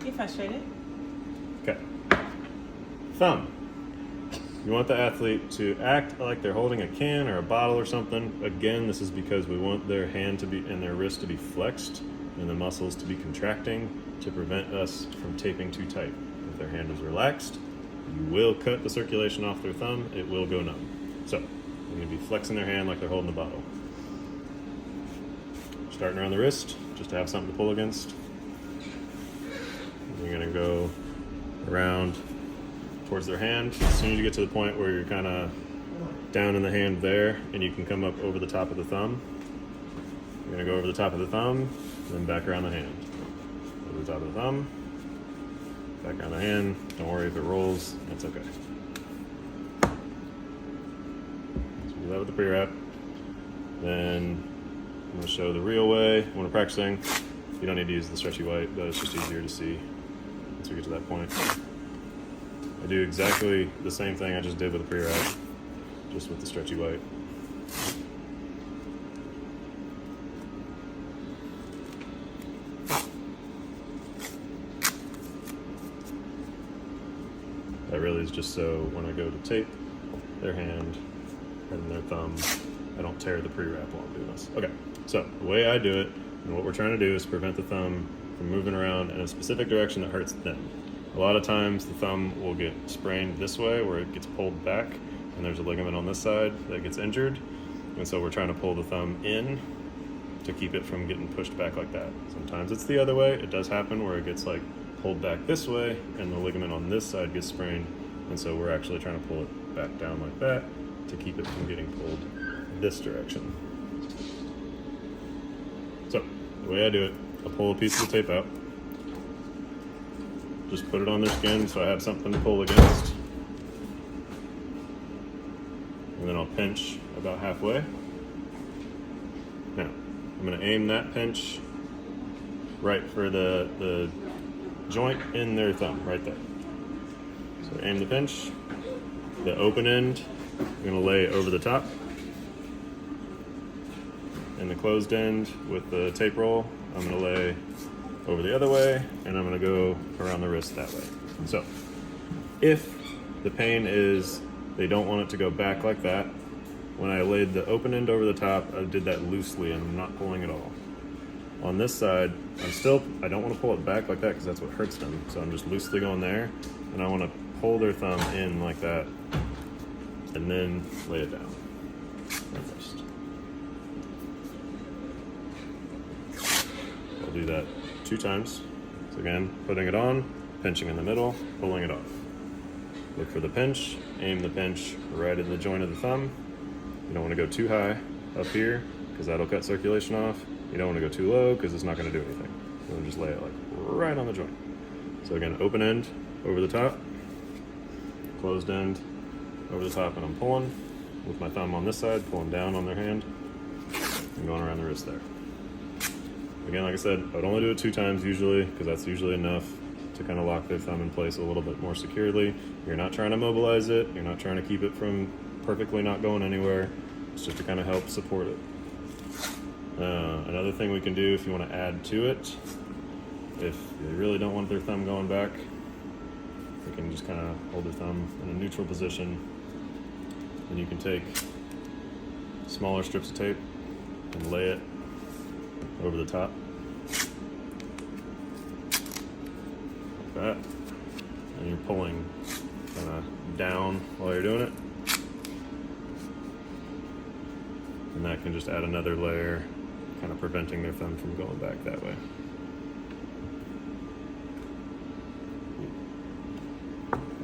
Get frustrated. Okay. Thumb. You want the athlete to act like they're holding a can or a bottle or something. Again, this is because we want their hand to be and their wrist to be flexed and the muscles to be contracting to prevent us from taping too tight. If their hand is relaxed, you will cut the circulation off their thumb. It will go numb. So they're going to be flexing their hand like they're holding a bottle. Starting around the wrist, just to have something to pull against. You're going to go around towards their hand. As soon as you get to the point where you're kind of down in the hand there and you can come up over the top of the thumb, you're going to go over the top of the thumb, then back around the hand. Over the top of the thumb, back around the hand. Don't worry if it rolls, that's okay. So we do that with the pre-wrap. Then I'm going to show the real way when we're practicing. You don't need to use the stretchy white, but it's just easier to see once we get to that point. I do exactly the same thing I just did with the pre-wrap, just with the stretchy white. That really is just so when I go to tape their hand and their thumb, I don't tear the pre-wrap while I'm doing this. Okay, so the way I do it, and what we're trying to do is prevent the thumb from moving around in a specific direction that hurts them. A lot of times the thumb will get sprained this way where it gets pulled back and there's a ligament on this side that gets injured. And so we're trying to pull the thumb in to keep it from getting pushed back like that. Sometimes it's the other way. It does happen where it gets like pulled back this way and the ligament on this side gets sprained. And so we're actually trying to pull it back down like that to keep it from getting pulled this direction. So the way I do it, I'll pull a piece of the tape out. Just put it on their skin so I have something to pull against. And then I'll pinch about halfway. Now, I'm going to aim that pinch right for the joint in their thumb, right there. So aim the pinch. The open end, I'm going to lay over the top. And the closed end with the tape roll, I'm going to lay over the other way, and I'm going to go around the wrist that way. So if the pain is they don't want it to go back like that, when I laid the open end over the top, I did that loosely and I'm not pulling at all. On this side, I don't want to pull it back like that because that's what hurts them. So I'm just loosely going there, and I want to pull their thumb in like that and then lay it down. I'll do that 2 times. So again, putting it on, pinching in the middle, pulling it off. Look for the pinch, aim the pinch right in the joint of the thumb. You don't want to go too high up here because that'll cut circulation off. You don't want to go too low because it's not going to do anything. You want to just lay it like right on the joint. So again, open end over the top, closed end over the top, and I'm pulling with my thumb on this side, pulling down on their hand, and going around the wrist there. Again, like I said, I would only do it 2 times usually because that's usually enough to kind of lock their thumb in place a little bit more securely. You're not trying to mobilize it. You're not trying to keep it from perfectly not going anywhere. It's just to kind of help support it. Another thing we can do if you want to add to it, if they really don't want their thumb going back, we can just kind of hold their thumb in a neutral position. And you can take smaller strips of tape and lay it over the top, like that, and you're pulling kind of down while you're doing it, and that can just add another layer, kind of preventing their thumb from going back that way.